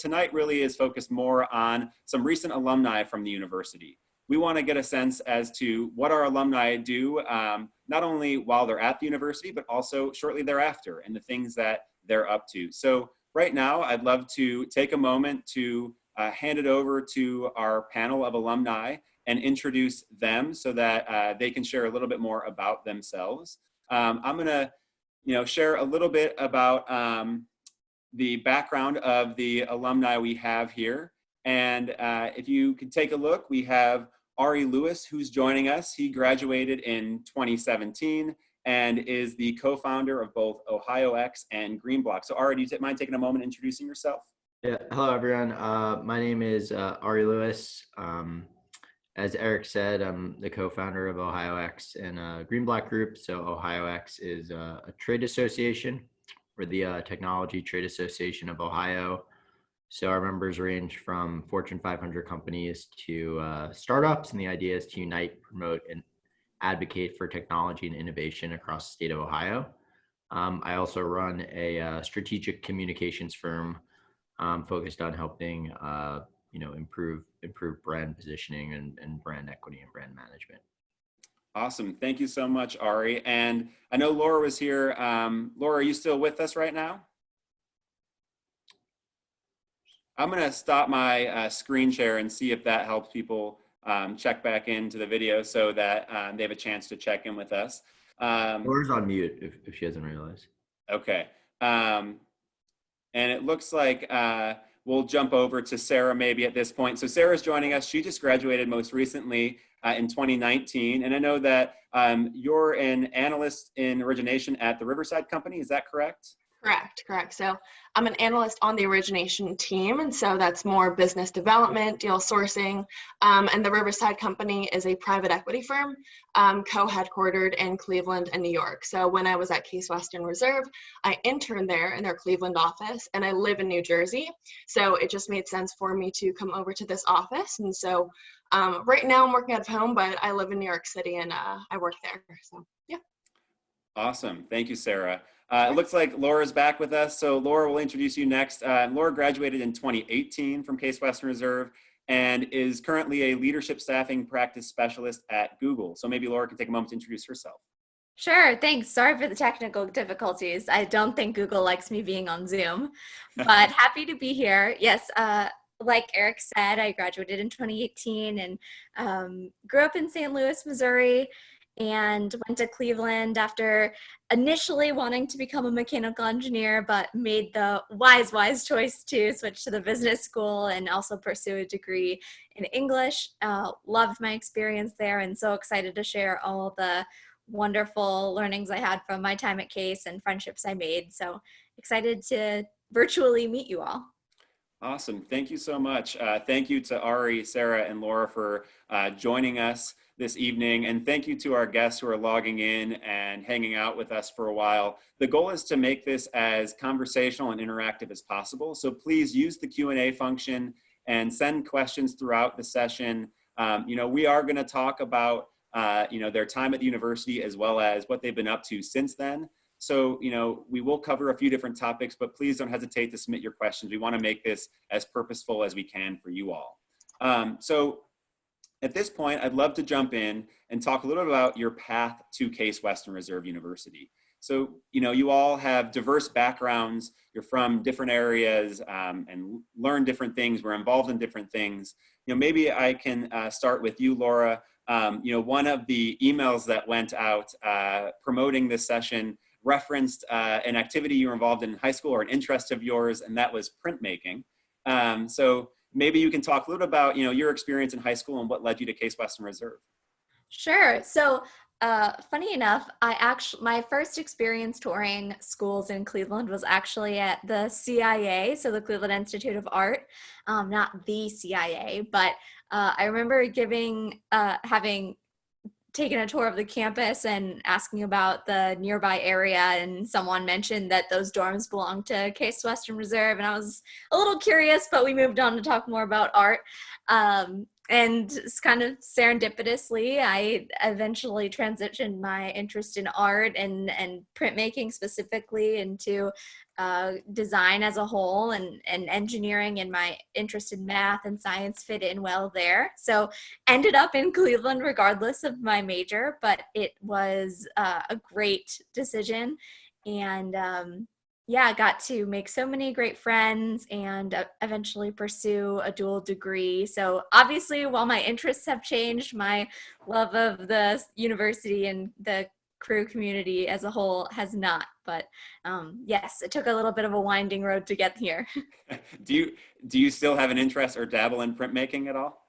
tonight really is focused more on some recent alumni from the university. We want to get a sense as to what our alumni do, not only while they're at the university, but also shortly thereafter and the things that they're up to. So right now, I'd love to take a moment to hand it over to our panel of alumni and introduce them so that they can share a little bit more about themselves. I'm going to share a little bit about the background of the alumni we have here. And if you could take a look, we have Ari Lewis, who's joining us. He graduated in 2017 and is the co-founder of both OhioX and Greenblock. So Ari, do you mind taking a moment introducing yourself? Yeah, hello everyone. My name is Ari Lewis. As Eric said, I'm the co-founder of OhioX and Greenblock Group. So OhioX is a trade association. We're the Technology Trade Association of Ohio. So our members range from Fortune 500 companies to startups, and the idea is to unite, promote, and advocate for technology and innovation across the state of Ohio. I also run a strategic communications firm focused on helping improve brand positioning and brand equity and brand management. Awesome. Thank you so much, Ari. And I know Laura was here. Laura, are you still with us right now? I'm going to stop my screen share and see if that helps people check back into the video so that they have a chance to check in with us. Laura's on mute if she hasn't realized. Okay. And it looks like we'll jump over to Sarah maybe at this point. So Sarah's joining us. She just graduated most recently in 2019. And I know that you're an analyst in origination at the Riverside Company. Is that correct? Correct. So I'm an analyst on the origination team, and so that's more business development, deal sourcing, and the Riverside Company is a private equity firm co-headquartered in Cleveland and New York. So when I was at Case Western Reserve, I interned there in their Cleveland office, and I live in New Jersey, so it just made sense for me to come over to this office. And so right now I'm working out of home, but I live in New York City and I work there, so yeah. Awesome. Thank you, Sarah. It looks like Laura's back with us. So Laura, will introduce you next. Laura graduated in 2018 from Case Western Reserve and is currently a leadership staffing practice specialist at Google. So maybe Laura can take a moment to introduce herself. Sure, thanks. Sorry for the technical difficulties. I don't think Google likes me being on Zoom, but happy to be here. Yes, like Eric said, I graduated in 2018 and grew up in St. Louis, Missouri, and went to Cleveland after initially wanting to become a mechanical engineer, but made the wise choice to switch to the business school and also pursue a degree in English. Loved my experience there and so excited to share all the wonderful learnings I had from my time at Case and friendships I made. So excited to virtually meet you all. Awesome. Thank you so much. Thank you to Ari, Sarah, and Laura for joining us this evening. And thank you to our guests who are logging in and hanging out with us for a while. The goal is to make this as conversational and interactive as possible. So please use the Q&A function and send questions throughout the session. We are going to talk about their time at the university as well as what they've been up to since then. So, we will cover a few different topics, but please don't hesitate to submit your questions. We want to make this as purposeful as we can for you all. So at this point, I'd love to jump in and talk a little bit about your path to Case Western Reserve University. So, you all have diverse backgrounds. You're from different areas and learn different things. We're involved in different things. Maybe I can start with you, Laura. One of the emails that went out promoting this session referenced an activity you were involved in high school or an interest of yours, and that was printmaking. So maybe you can talk a little about, your experience in high school and what led you to Case Western Reserve. Sure. So funny enough, my first experience touring schools in Cleveland was actually at the CIA, so the Cleveland Institute of Art, not the CIA, but I remember having taken a tour of the campus and asking about the nearby area, and someone mentioned that those dorms belonged to Case Western Reserve, and I was a little curious, but we moved on to talk more about art. and it's kind of serendipitously, I eventually transitioned my interest in art and printmaking specifically into design as a whole, and engineering and my interest in math and science fit in well there. So ended up in Cleveland regardless of my major, but it was a great decision. And yeah, got to make so many great friends and eventually pursue a dual degree. So obviously, while my interests have changed, my love of the university and the crew community as a whole has not. But yes, it took a little bit of a winding road to get here. Do you still have an interest or dabble in printmaking at all?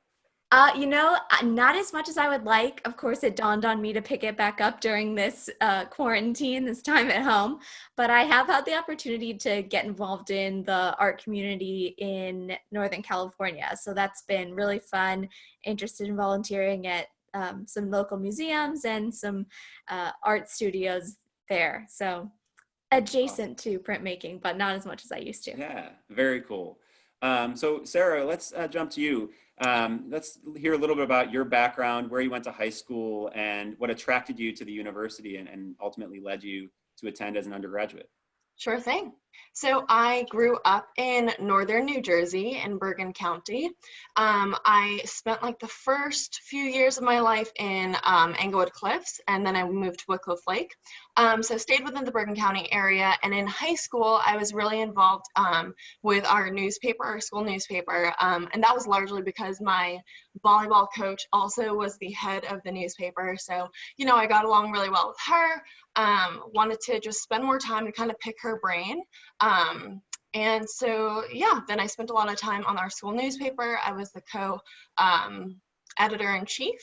Not as much as I would like. Of course, it dawned on me to pick it back up during this quarantine, this time at home. But I have had the opportunity to get involved in the art community in Northern California. So that's been really fun. Interested in volunteering at some local museums and some art studios there. So adjacent to printmaking, but not as much as I used to. Yeah, very cool. So Sarah, let's jump to you. Let's hear a little bit about your background, where you went to high school, and what attracted you to the university and ultimately led you to attend as an undergraduate. Sure thing. So I grew up in northern New Jersey in Bergen County. I spent like the first few years of my life in Englewood Cliffs, and then I moved to Wycliffe Lake. So stayed within the Bergen County area. And in high school, I was really involved with our newspaper, our school newspaper. And that was largely because my volleyball coach also was the head of the newspaper. So, I got along really well with her. Wanted to just spend more time and kind of pick her brain. And so, yeah, then I spent a lot of time on our school newspaper. I was the editor-in-chief.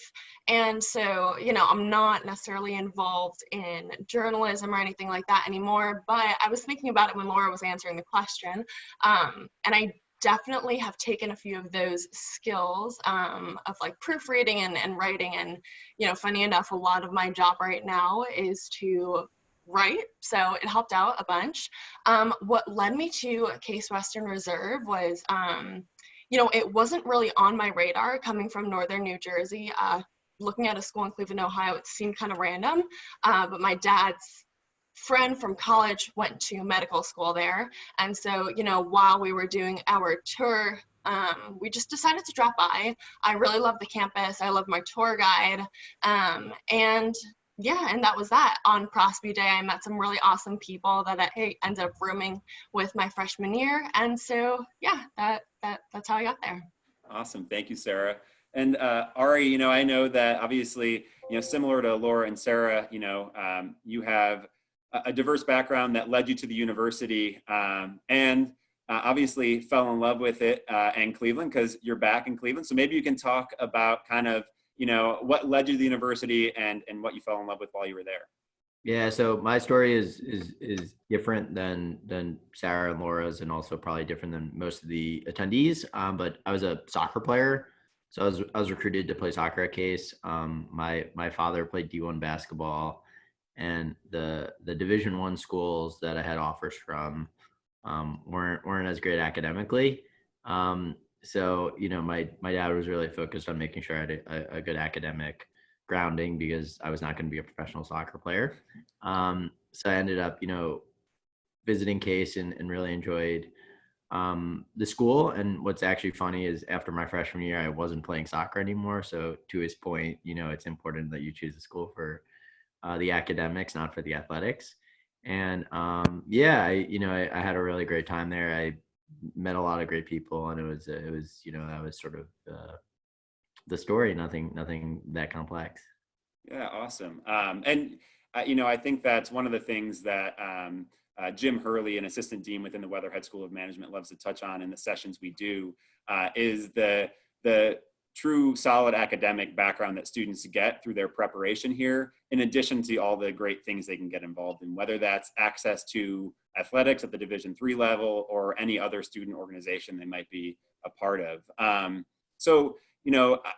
And so, I'm not necessarily involved in journalism or anything like that anymore, but I was thinking about it when Laura was answering the question. And I definitely have taken a few of those skills of like proofreading and writing. And, funny enough, a lot of my job right now is to write. So it helped out a bunch. What led me to Case Western Reserve was, it wasn't really on my radar coming from northern New Jersey. Looking at a school in Cleveland, Ohio, it seemed kind of random. But my dad's friend from college went to medical school there. And so, while we were doing our tour, we just decided to drop by. I really love the campus. I love my tour guide. And that was that. On Prosby Day, I met some really awesome people that I ended up rooming with my freshman year. And so, that's how I got there. Awesome. Thank you, Sarah. And Ari, I know that obviously, similar to Laura and Sarah, you have a diverse background that led you to the university, and obviously fell in love with it and Cleveland, because you're back in Cleveland. So maybe you can talk about kind of, what led you to the university and what you fell in love with while you were there. Yeah, so my story is different than Sarah and Laura's, and also probably different than most of the attendees. But I was a soccer player, so I was recruited to play soccer at Case. My father played D1 basketball, and the Division I schools that I had offers from weren't as great academically. So my dad was really focused on making sure I had a good academic grounding, because I was not going to be a professional soccer player. So I ended up, visiting Case and really enjoyed the school. And what's actually funny is after my freshman year, I wasn't playing soccer anymore. So to his point, it's important that you choose a school for the academics, not for the athletics. And I had a really great time there. I met a lot of great people, and it was that was sort of the story. Nothing that complex. Yeah, awesome. I think that's one of the things that Jim Hurley, an assistant dean within the Weatherhead School of Management, loves to touch on in the sessions we do, is the true solid academic background that students get through their preparation here, in addition to all the great things they can get involved in, whether that's access to athletics at the Division III level or any other student organization they might be a part of. So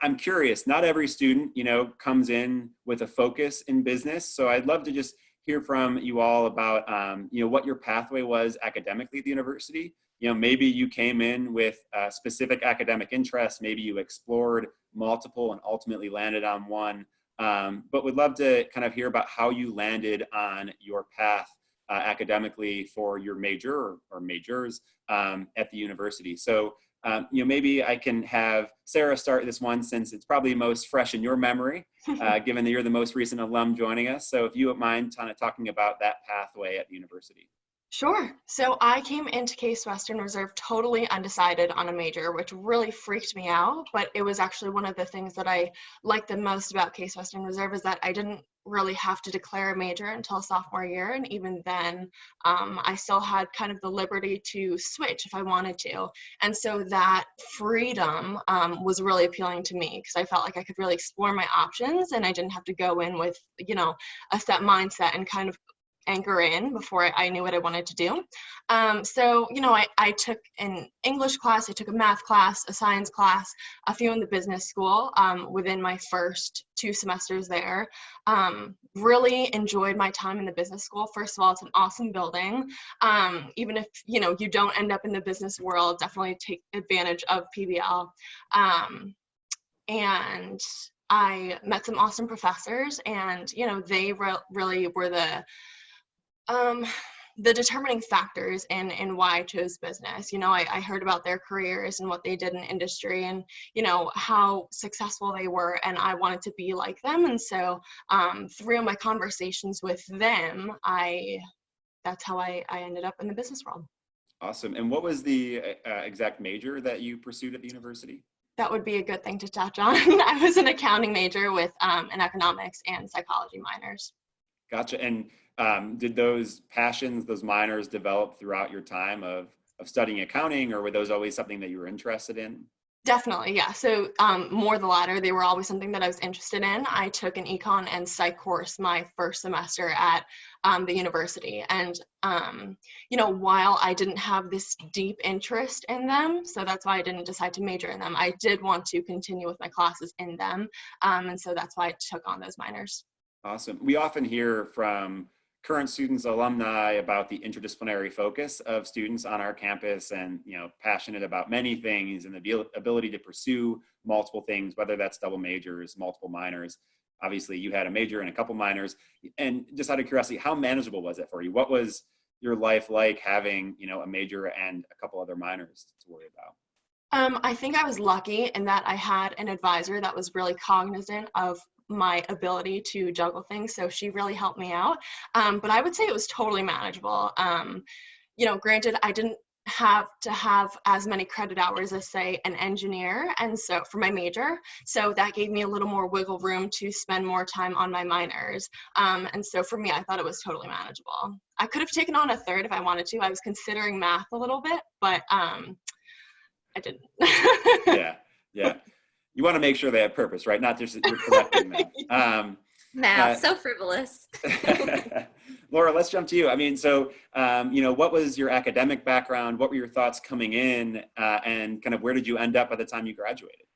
I'm curious, not every student, comes in with a focus in business. So I'd love to just hear from you all about, what your pathway was academically at the university. Maybe you came in with specific academic interests, maybe you explored multiple and ultimately landed on one, but would love to kind of hear about how you landed on your path academically for your major or majors at the university. So, maybe I can have Sarah start this one since it's probably most fresh in your memory, given that you're the most recent alum joining us. So if you wouldn't mind kind of talking about that pathway at the university. Sure. So I came into Case Western Reserve totally undecided on a major, which really freaked me out. But it was actually one of the things that I liked the most about Case Western Reserve is that I didn't really have to declare a major until sophomore year. And even then, I still had kind of the liberty to switch if I wanted to. And so that freedom was really appealing to me because I felt like I could really explore my options and I didn't have to go in with, a set mindset and kind of anchor in before I knew what I wanted to do. I took an English class, I took a math class, a science class, a few in the business school within my first 2 semesters there. Really enjoyed my time in the business school. First of all, it's an awesome building. Even if, you don't end up in the business world, definitely take advantage of PBL. And I met some awesome professors and, they really were the determining factors in why I chose business. I heard about their careers and what they did in industry and, how successful they were, and I wanted to be like them. And so through my conversations with them, that's how I ended up in the business world. Awesome. And what was the exact major that you pursued at the university? That would be a good thing to touch on. I was an accounting major with an economics and psychology minors. Gotcha. And did those passions, those minors, develop throughout your time of studying accounting, or were those always something that you were interested in? Definitely, yeah. So more the latter. They were always something that I was interested in. I took an econ and psych course my first semester at the university. And, while I didn't have this deep interest in them, so that's why I didn't decide to major in them, I did want to continue with my classes in them. And so that's why I took on those minors. Awesome. We often hear from current students, alumni, about the interdisciplinary focus of students on our campus and, passionate about many things and the ability to pursue multiple things, whether that's double majors, multiple minors. Obviously, you had a major and a couple minors. And just out of curiosity, how manageable was it for you? What was your life like having, a major and a couple other minors to worry about? I think I was lucky in that I had an advisor that was really cognizant of my ability to juggle things. So she really helped me out. But I would say it was totally manageable. Granted, I didn't have to have as many credit hours as, say, an engineer. And so for my major, so that gave me a little more wiggle room to spend more time on my minors. And so for me, I thought it was totally manageable. I could have taken on a third if I wanted to. I was considering math a little bit, but I didn't. Yeah. You want to make sure they have purpose, right? Not just you're collecting them. Math, so frivolous. Laura, let's jump to you. I mean, so, what was your academic background? What were your thoughts coming in? And kind of where did you end up by the time you graduated?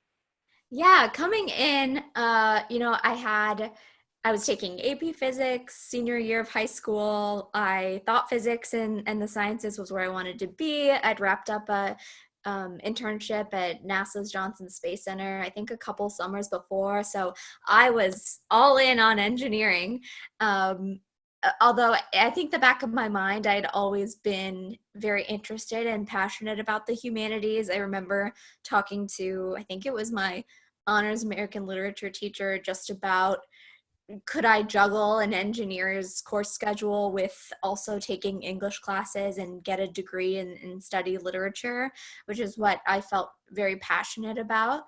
Yeah, coming in, I was taking AP Physics senior year of high school. I thought physics and the sciences was where I wanted to be. I'd wrapped up a internship at NASA's Johnson Space Center, I think a couple summers before. So I was all in on engineering. Although I think the back of my mind, I'd always been very interested and passionate about the humanities. I remember talking to, I think it was my honors American literature teacher, just about could I juggle an engineer's course schedule with also taking English classes and get a degree and study literature, which is what I felt very passionate about.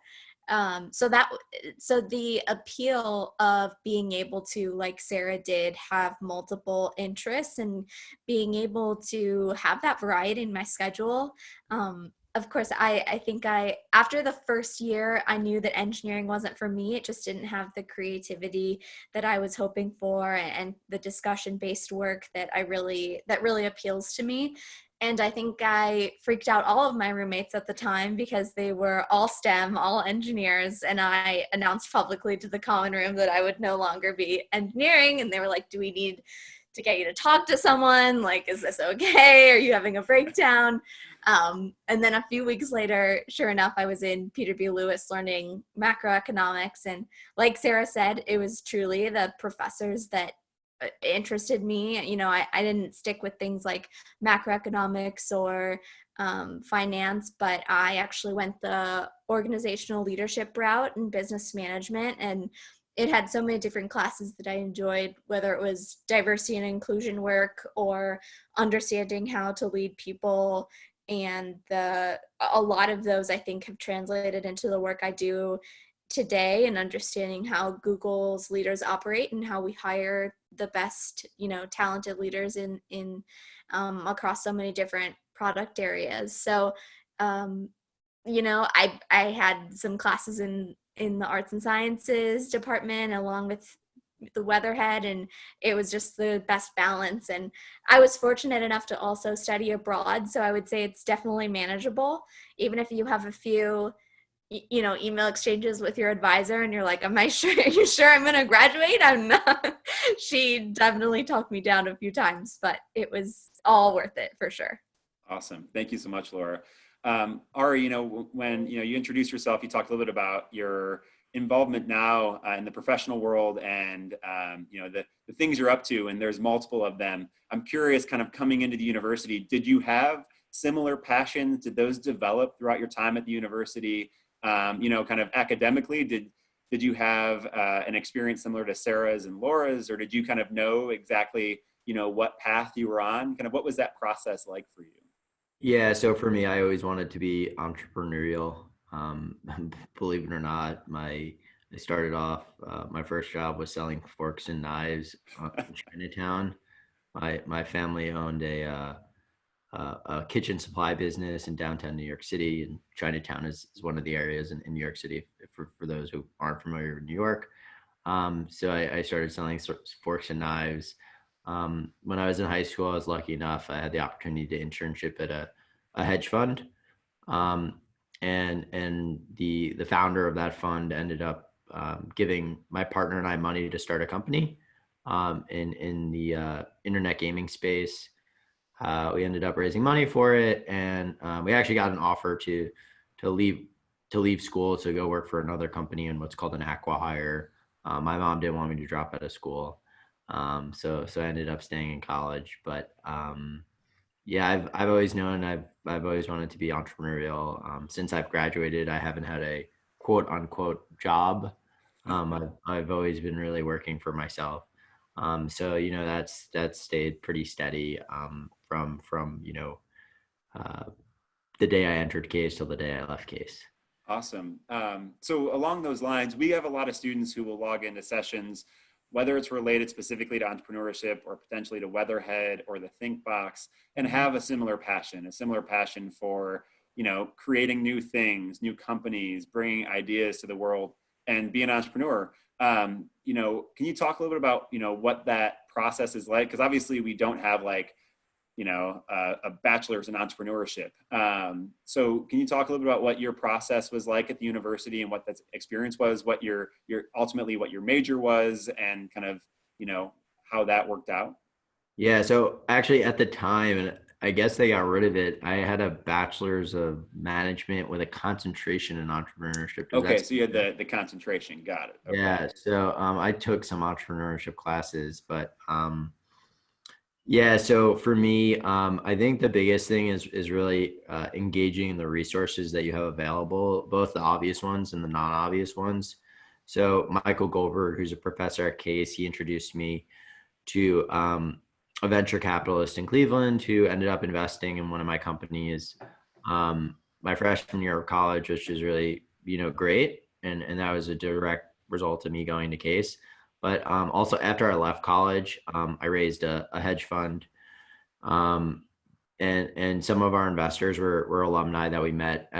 So the appeal of being able to, like Sarah did, have multiple interests and being able to have that variety in my schedule. Of course, I think after the first year, I knew that engineering wasn't for me. It just didn't have the creativity that I was hoping for and the discussion-based work that really appeals to me. And I think I freaked out all of my roommates at the time because they were all STEM, all engineers, and I announced publicly to the common room that I would no longer be engineering. And they were like, do we need to get you to talk to someone. Like, is this okay? Are you having a breakdown? And then a few weeks later, sure enough, I was in Peter B. Lewis learning macroeconomics. And like Sarah said, it was truly the professors that interested me. You know, I didn't stick with things like macroeconomics or finance, but I actually went the organizational leadership route in business management, and it had so many different classes that I enjoyed, whether it was diversity and inclusion work or understanding how to lead people. And a lot of those I think have translated into the work I do today, and understanding how Google's leaders operate and how we hire the best, you know, talented leaders in across so many different product areas. So, you know, I had some classes in the arts and sciences department along with the weatherhead, and it was just the best balance. And I was fortunate enough to also study abroad, so I would say it's definitely manageable, even if you have a few, you know, email exchanges with your advisor and you're like, am I sure, are you sure I'm going to graduate? I'm not. She definitely talked me down a few times, but it was all worth it for sure. Awesome. Thank you so much, Laura. Ari, you know, when, you know, you introduced yourself, you talked a little bit about your involvement now in the professional world and, you know, the things you're up to, and there's multiple of them. I'm curious, kind of coming into the university, did you have similar passions? Did those develop throughout your time at the university? You know, kind of academically, did you have an experience similar to Sarah's and Laura's, or did you kind of know exactly, you know, what path you were on? Kind of what was that process like for you? Yeah, so for me, I always wanted to be entrepreneurial. Believe it or not, I started off, my first job was selling forks and knives in Chinatown. My family owned a kitchen supply business in downtown New York City, and Chinatown is one of the areas in New York City, for those who aren't familiar with New York. So I started selling forks and knives. When I was in high school, I was lucky enough, I had the opportunity to internship at a hedge fund. Um, and the founder of that fund ended up giving my partner and I money to start a company in the internet gaming space. We ended up raising money for it, and we actually got an offer to leave school to go work for another company in what's called an acqui-hire. My mom didn't want me to drop out of school, so I ended up staying in college. But yeah, I've always known I've always wanted to be entrepreneurial. Since I've graduated, I haven't had a quote unquote job. I've always been really working for myself. So you know that's stayed pretty steady from you know the day I entered Case till the day I left Case. Awesome. So along those lines, we have a lot of students who will log into sessions, whether it's related specifically to entrepreneurship or potentially to Weatherhead or the Think Box, and have a similar passion for, you know, creating new things, new companies, bringing ideas to the world, and be an entrepreneur. You know, can you talk a little bit about, you know, what that process is like? Because obviously we don't have like, you know, a bachelor's in entrepreneurship. So can you talk a little bit about what your process was like at the university and what that experience was, what your ultimately what your major was, and kind of, you know, how that worked out? Yeah, so actually at the time, and I guess they got rid of it, I had a bachelor's of management with a concentration in entrepreneurship. Okay, so you had the concentration. Got it. Okay. Yeah, so I took some entrepreneurship classes, but yeah, so for me, I think the biggest thing is really engaging in the resources that you have available, both the obvious ones and the non-obvious ones. So Michael Goldberg, who's a professor at Case, he introduced me to a venture capitalist in Cleveland who ended up investing in one of my companies my freshman year of college, which is really, you know, great. And that was a direct result of me going to Case. But also after I left college, I raised a hedge fund. Um, and some of our investors were alumni that we met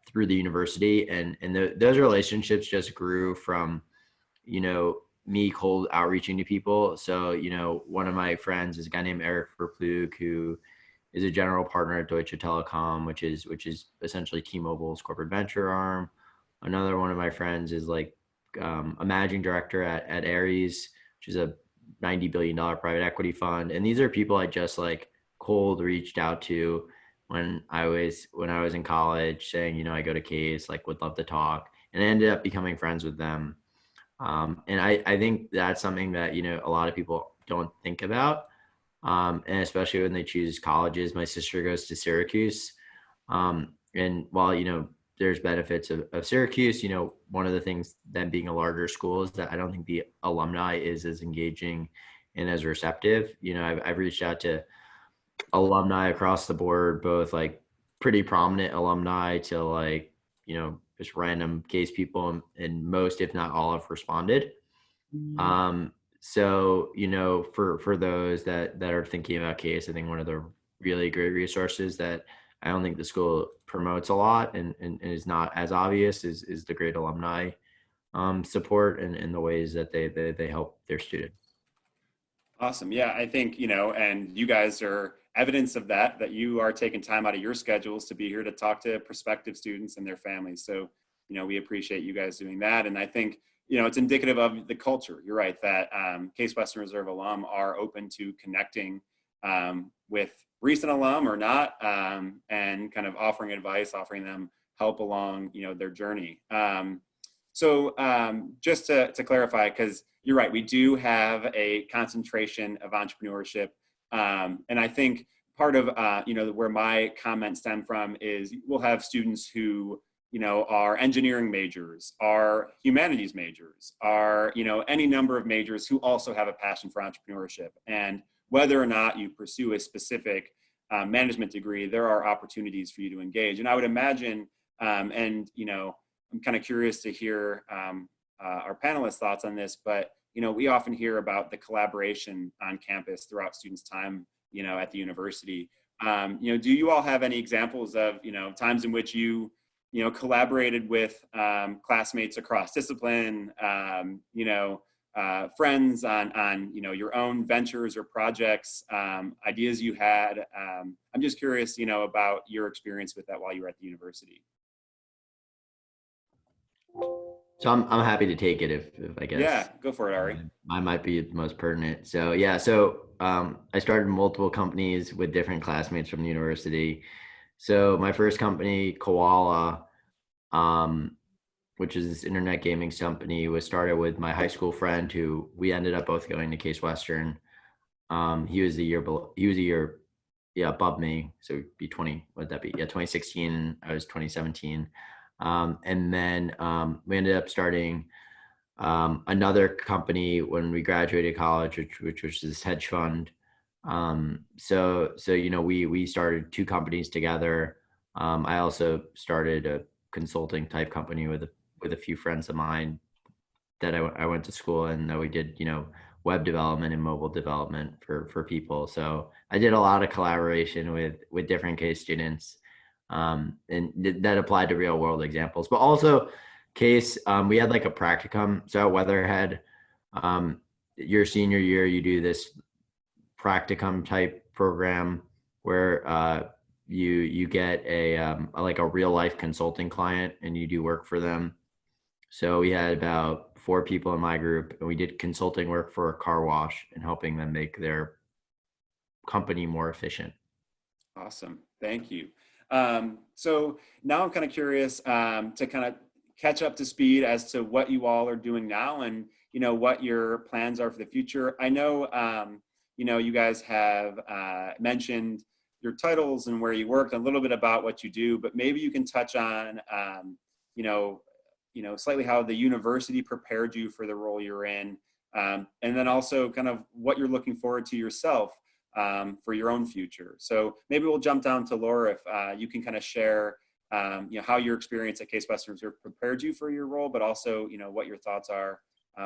through the university. And those relationships just grew from, you know, me cold outreaching to people. So, you know, one of my friends is a guy named Eric Verplug, who is a general partner at Deutsche Telekom, which is essentially T-Mobile's corporate venture arm. Another one of my friends is like a managing director at Ares, which is a $90 billion private equity fund. And these are people I just like cold reached out to when I was in college, saying, you know, I go to Case, like would love to talk, and I ended up becoming friends with them. And I think that's something that, you know, a lot of people don't think about. And especially when they choose colleges. My sister goes to Syracuse. And while, you know, there's benefits of Syracuse, you know, one of the things, then being a larger school, is that I don't think the alumni is as engaging and as receptive. You know, I've reached out to alumni across the board, both like pretty prominent alumni to like, you know, just random Case people, and most, if not all, have responded. So, you know, for those that are thinking about Case, I think one of the really great resources that I don't think the school promotes a lot and is not as obvious is the great alumni support and the ways that they help their students. Awesome. Yeah, I think, you know, and you guys are evidence of that you are taking time out of your schedules to be here to talk to prospective students and their families. So, you know, we appreciate you guys doing that. And I think, you know, it's indicative of the culture. You're right that Case Western Reserve alum are open to connecting with recent alum or not, and kind of offering advice, offering them help along, you know, their journey. So just to clarify, because you're right, we do have a concentration of entrepreneurship. And I think part of, you know, where my comments stem from is we'll have students who, you know, are engineering majors, are humanities majors, are, you know, any number of majors who also have a passion for entrepreneurship. And whether or not you pursue a specific management degree, there are opportunities for you to engage. And I would imagine, and, you know, I'm kind of curious to hear our panelists' thoughts on this, but, you know, we often hear about the collaboration on campus throughout students' time, you know, at the university. You know, do you all have any examples of, you know, times in which you know, collaborated with classmates across discipline, you know, friends on, you know, your own ventures or projects, ideas you had? I'm just curious, you know, about your experience with that while you were at the university. So I'm happy to take it if I guess. Yeah, go for it, Ari. I might be the most pertinent. So yeah, so I started multiple companies with different classmates from the university. So my first company, Koala, which is this internet gaming company, was started with my high school friend who we ended up both going to Case Western. He was a year above me. So it'd be 20, what'd that be? Yeah, 2016, I was 2017. And then we ended up starting another company when we graduated college, which was this hedge fund. So you know, we started two companies together. I also started a consulting type company with a few friends of mine that I went to school, and that we did, you know, web development and mobile development for people. So I did a lot of collaboration with different Case students. And that applied to real world examples, but also Case, we had like a practicum. So at Weatherhead, your senior year, you do this practicum type program where you get a like a real life consulting client and you do work for them. So we had about 4 people in my group, and we did consulting work for a car wash and helping them make their company more efficient. Awesome, thank you. So now I'm kind of curious to kind of catch up to speed as to what you all are doing now, and, you know, what your plans are for the future. I know, you know, you guys have mentioned your titles and where you work, and a little bit about what you do, but maybe you can touch on, you know, slightly how the university prepared you for the role you're in, and then also kind of what you're looking forward to yourself for your own future. So maybe we'll jump down to Laura, if you can kind of share, you know, how your experience at Case Western Reserve prepared you for your role, but also, you know, what your thoughts are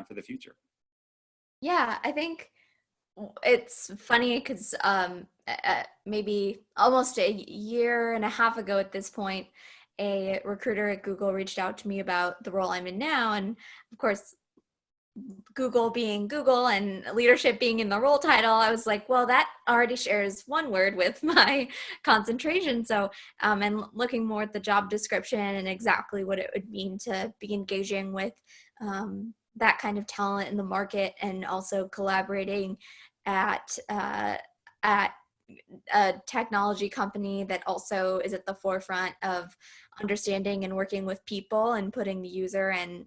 for the future. Yeah, I think it's funny because maybe almost a year and a half ago at this point, a recruiter at Google reached out to me about the role I'm in now. And of course, Google being Google and leadership being in the role title, I was like, well, that already shares one word with my concentration. So, and looking more at the job description and exactly what it would mean to be engaging with that kind of talent in the market, and also collaborating at at a technology company that also is at the forefront of understanding and working with people and putting the user and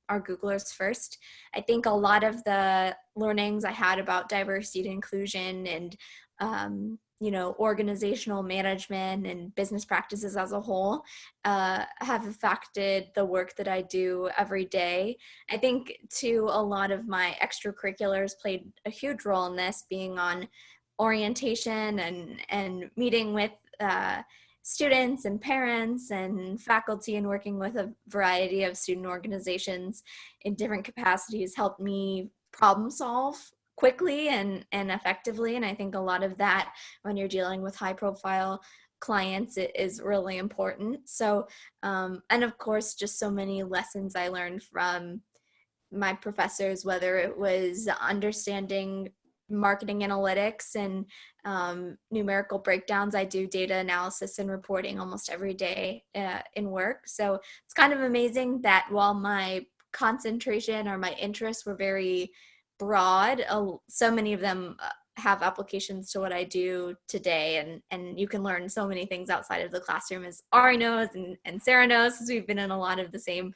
our Googlers first. I think a lot of the learnings I had about diversity and inclusion and organizational management and business practices as a whole have affected the work that I do every day. I think too, a lot of my extracurriculars played a huge role in this, being on orientation and meeting with students and parents and faculty, and working with a variety of student organizations in different capacities helped me problem solve quickly and effectively. And I think a lot of that, when you're dealing with high profile clients, it is really important. So and of course, just so many lessons I learned from my professors, whether it was understanding marketing analytics and numerical breakdowns. I do data analysis and reporting almost every day in work. So it's kind of amazing that while my concentration or my interests were very broad, so many of them have applications to what I do today. And you can learn so many things outside of the classroom, as Ari knows and Sarah knows, because we've been in a lot of the same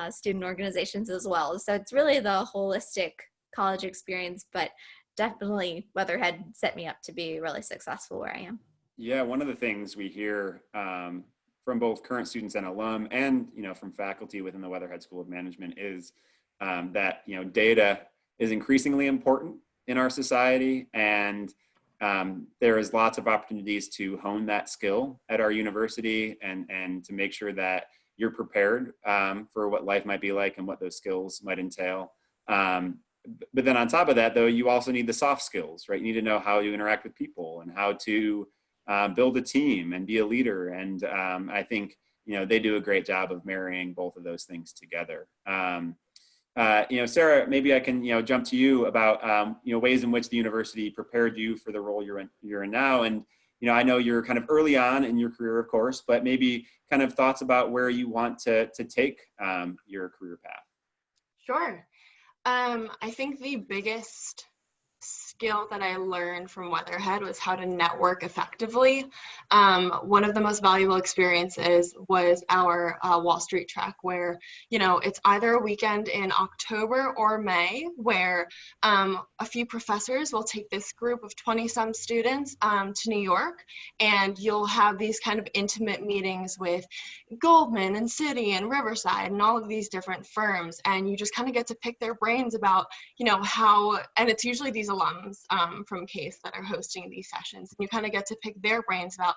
student organizations as well. So it's really the holistic college experience, but definitely Weatherhead set me up to be really successful where I am. Yeah, one of the things we hear from both current students and alum, and from faculty within the Weatherhead School of Management, is that data is increasingly important in our society, and there is lots of opportunities to hone that skill at our university, and to make sure that you're prepared for what life might be like and what those skills might entail. But then on top of that, though, you also need the soft skills, right? You need to know how to interact with people and how to build a team and be a leader. And I think, they do a great job of marrying both of those things together. Sarah, maybe I can, jump to you about, ways in which the university prepared you for the role you're in now. And, I know you're kind of early on in your career, of course, but maybe kind of thoughts about where you want to take your career path. Sure. I think the biggest skill that I learned from Weatherhead was how to network effectively. One of the most valuable experiences was our Wall Street trek, where, it's either a weekend in October or May where a few professors will take this group of 20-some students to New York, and you'll have these kind of intimate meetings with Goldman and Citi and Riverside and all of these different firms, and you just kind of get to pick their brains about, how, and it's usually these alums from CASE that are hosting these sessions, and you kind of get to pick their brains about,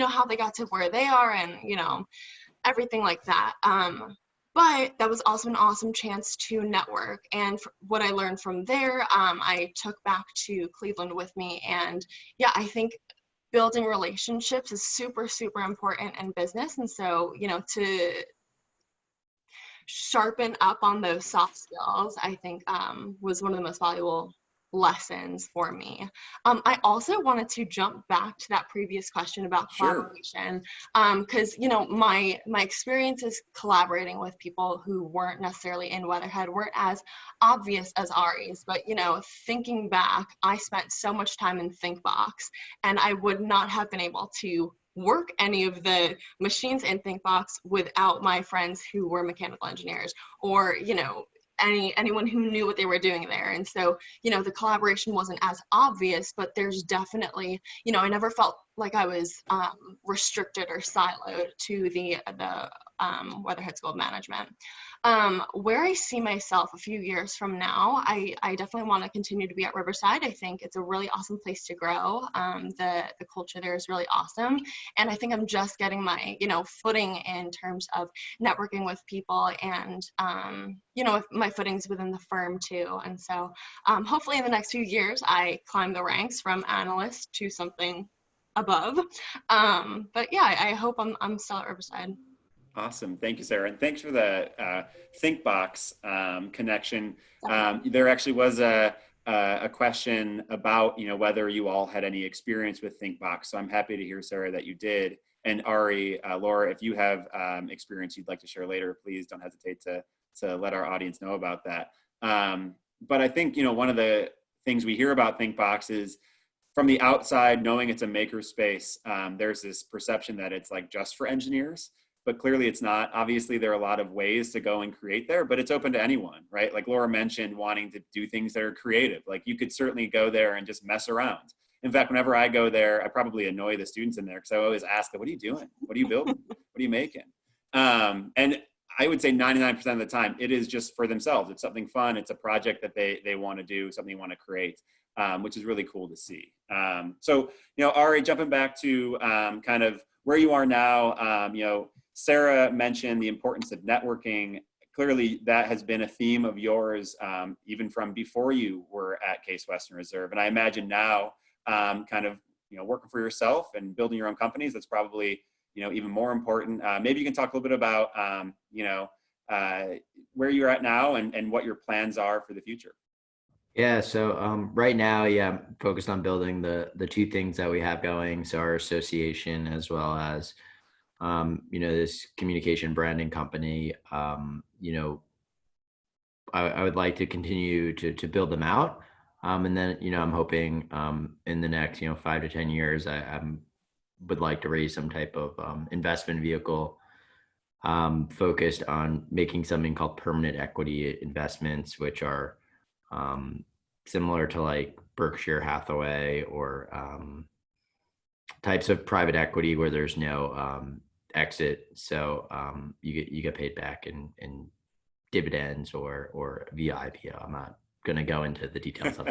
how they got to where they are, and, everything like that. But that was also an awesome chance to network. And what I learned from there, I took back to Cleveland with me. And yeah, I think building relationships is super, super important in business. And so, to sharpen up on those soft skills, I think was one of the most valuable lessons for me. I also wanted to jump back to that previous question about collaboration, because my experiences collaborating with people who weren't necessarily in Weatherhead weren't as obvious as Ari's, but thinking back, I spent so much time in ThinkBox, and I would not have been able to work any of the machines in ThinkBox without my friends who were mechanical engineers, or anyone who knew what they were doing there. And so, the collaboration wasn't as obvious, but there's definitely, I never felt like I was restricted or siloed to the Weatherhead School of Management. Where I see myself a few years from now, I definitely want to continue to be at Riverside. I think it's a really awesome place to grow. The culture there is really awesome. And I think I'm just getting my, footing in terms of networking with people and, my footings within the firm too. And so hopefully in the next few years, I climb the ranks from analyst to something above. But yeah, I hope I'm still at Riverside. Awesome. Thank you, Sarah. And thanks for the ThinkBox connection. There actually was a question about, whether you all had any experience with ThinkBox. So I'm happy to hear, Sarah, that you did. And Ari, Laura, if you have experience you'd like to share later, please don't hesitate to let our audience know about that. But I think, one of the things we hear about ThinkBox is from the outside, knowing it's a maker space, there's this perception that it's like just for engineers, but clearly it's not. Obviously, there are a lot of ways to go and create there, but it's open to anyone, right? Like Laura mentioned, wanting to do things that are creative. Like you could certainly go there and just mess around. In fact, whenever I go there, I probably annoy the students in there because I always ask them, what are you doing? What are you building? What are you making? And I would say 99% of the time, it is just for themselves. It's something fun. It's a project that they want to do, something they want to create, which is really cool to see. So, Ari, jumping back to kind of where you are now, Sarah mentioned the importance of networking. Clearly, that has been a theme of yours, even from before you were at Case Western Reserve. And I imagine now, kind of, working for yourself and building your own companies, that's probably, even more important. Maybe you can talk a little bit about, where you're at now and what your plans are for the future. Yeah, so right now, I'm focused on building the two things that we have going. So our association, as well as this communication branding company. I would like to continue to build them out, and then I'm hoping in the next 5 to 10 years, I would like to raise some type of investment vehicle focused on making something called permanent equity investments, which are similar to like Berkshire Hathaway or types of private equity where there's no exit. So you get paid back in dividends or via IPO. I'm not going to go into the details of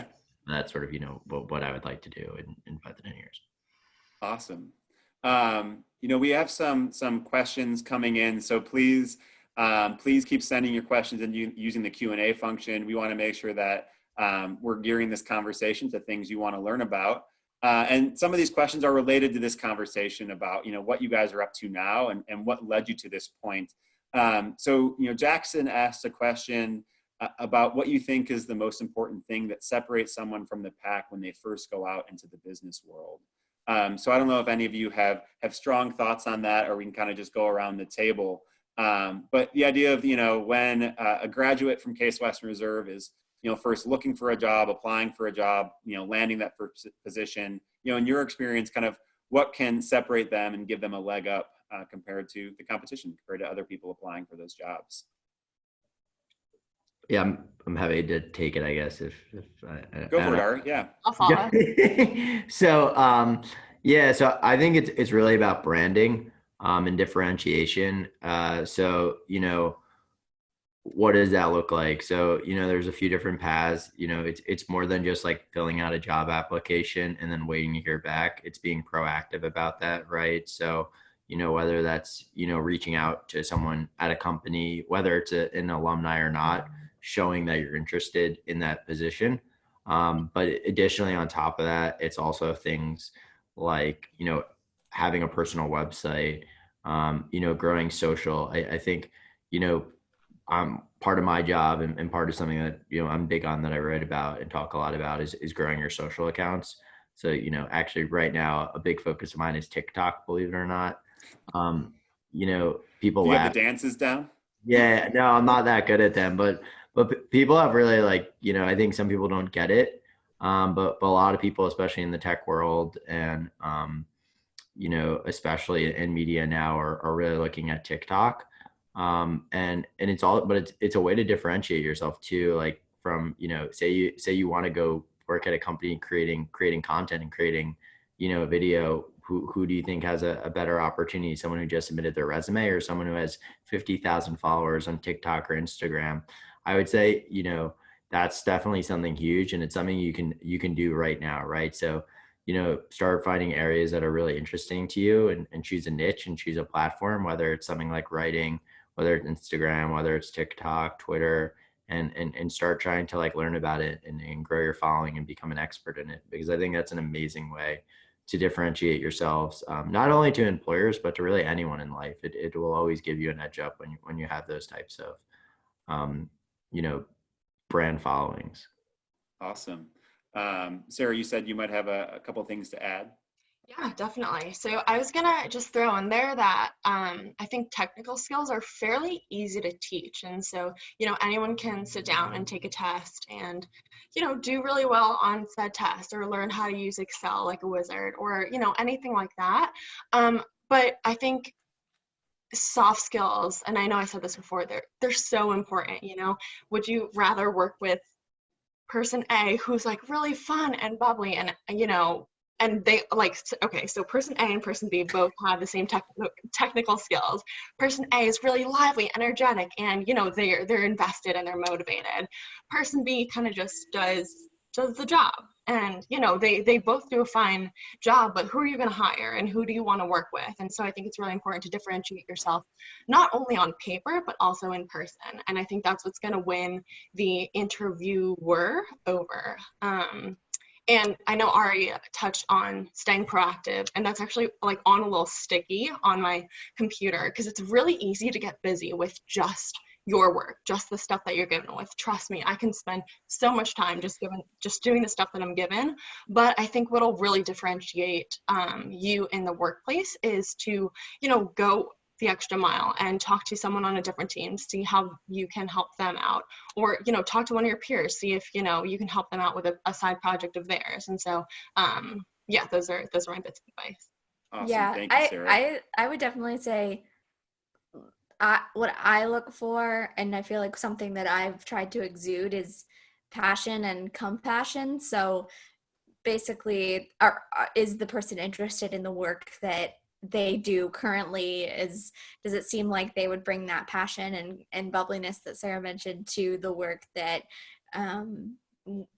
that sort of, what I would like to do in 5 to 10 years. Awesome. We have some questions coming in, so please keep sending your questions and using the Q&A function. We want to make sure that we're gearing this conversation to things you want to learn about. And some of these questions are related to this conversation about, what you guys are up to now and what led you to this point. So, Jackson asked a question about what you think is the most important thing that separates someone from the pack when they first go out into the business world. So I don't know if any of you have strong thoughts on that, or we can kind of just go around the table. But the idea of, when a graduate from Case Western Reserve is, first looking for a job, applying for a job, landing that first position, in your experience, kind of what can separate them and give them a leg up compared to the competition, compared to other people applying for those jobs? Yeah, I'm happy to take it, I guess. If Go for it, Art. Yeah. I'll follow. So so I think it's really about branding and differentiation. So what does that look like? So there's a few different paths. It's more than just like filling out a job application and then waiting to hear back. It's being proactive about that, right? So whether that's reaching out to someone at a company, whether it's an alumni or not, showing that you're interested in that position. But additionally, on top of that, it's also things like, having a personal website, growing social. I think, part of my job and part of something that, I'm big on, that I write about and talk a lot about is growing your social accounts. So, actually right now, a big focus of mine is TikTok, believe it or not. People Do you laugh. have the dances down? Yeah, no, I'm not that good at them, but people have really I think some people don't get it. But a lot of people, especially in the tech world and, especially in media now are really looking at TikTok. And it's all, but it's a way to differentiate yourself too. Like from, say you want to go work at a company creating content and creating, video. Who do you think has a better opportunity? Someone who just submitted their resume or someone who has 50,000 followers on TikTok or Instagram? I would say, that's definitely something huge, and it's something you can do right now, right? So, start finding areas that are really interesting to you and choose a niche and choose a platform, whether it's something like writing, whether it's Instagram, whether it's TikTok, Twitter, and start trying to learn about it and grow your following and become an expert in it, because I think that's an amazing way to differentiate yourselves, not only to employers, but to really anyone in life. It will always give you an edge up when you have those types of, brand followings. Awesome. Sarah, you said you might have a couple things to add. Yeah, definitely. So I was gonna just throw in there that I think technical skills are fairly easy to teach. And so, anyone can sit down and take a test and, do really well on said test or learn how to use Excel like a wizard or, anything like that. But I think soft skills, and I know I said this before, they're so important. Would you rather work with person A who's like really fun and bubbly and and they like okay, so person A and person B both have the same technical skills. Person A is really lively, energetic, and they're invested and they're motivated. Person B kind of just does the job. And they both do a fine job, but who are you going to hire and who do you want to work with? And so I think it's really important to differentiate yourself not only on paper but also in person. And I think that's what's going to win the interviewer over. And I know Ari touched on staying proactive, and that's actually like on a little sticky on my computer because it's really easy to get busy with just your work, just the stuff that you're given with. Trust me, I can spend so much time just doing the stuff that I'm given. But I think what'll really differentiate you in the workplace is to, go the extra mile and talk to someone on a different team, see how you can help them out, or talk to one of your peers, see if you can help them out with a side project of theirs. And so yeah, those are my bits of advice. Awesome. Yeah, Thank you, Sarah. I would definitely say what I look for, and I feel like something that I've tried to exude is passion and compassion. So basically, is the person interested in the work that they do currently? Does it seem like they would bring that passion and bubbliness that Sarah mentioned to the work that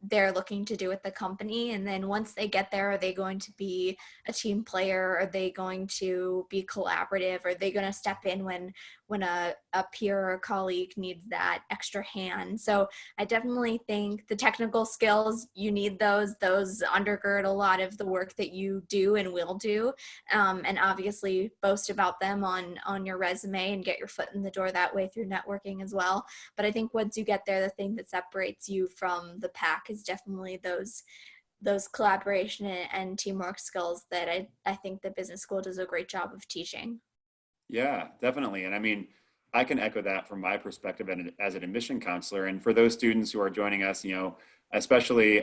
they're looking to do with the company? And then once they get there, are they going to be a team player? Are they going to be collaborative? Are they going to step in when a peer or a colleague needs that extra hand? So I definitely think the technical skills, you need those undergird a lot of the work that you do and will do, and obviously boast about them on your resume and get your foot in the door that way through networking as well. But I think once you get there, the thing that separates you from the pack is definitely those collaboration and teamwork skills that I think the business school does a great job of teaching. Yeah, definitely. And I mean, I can echo that from my perspective as an admission counselor. And for those students who are joining us, especially,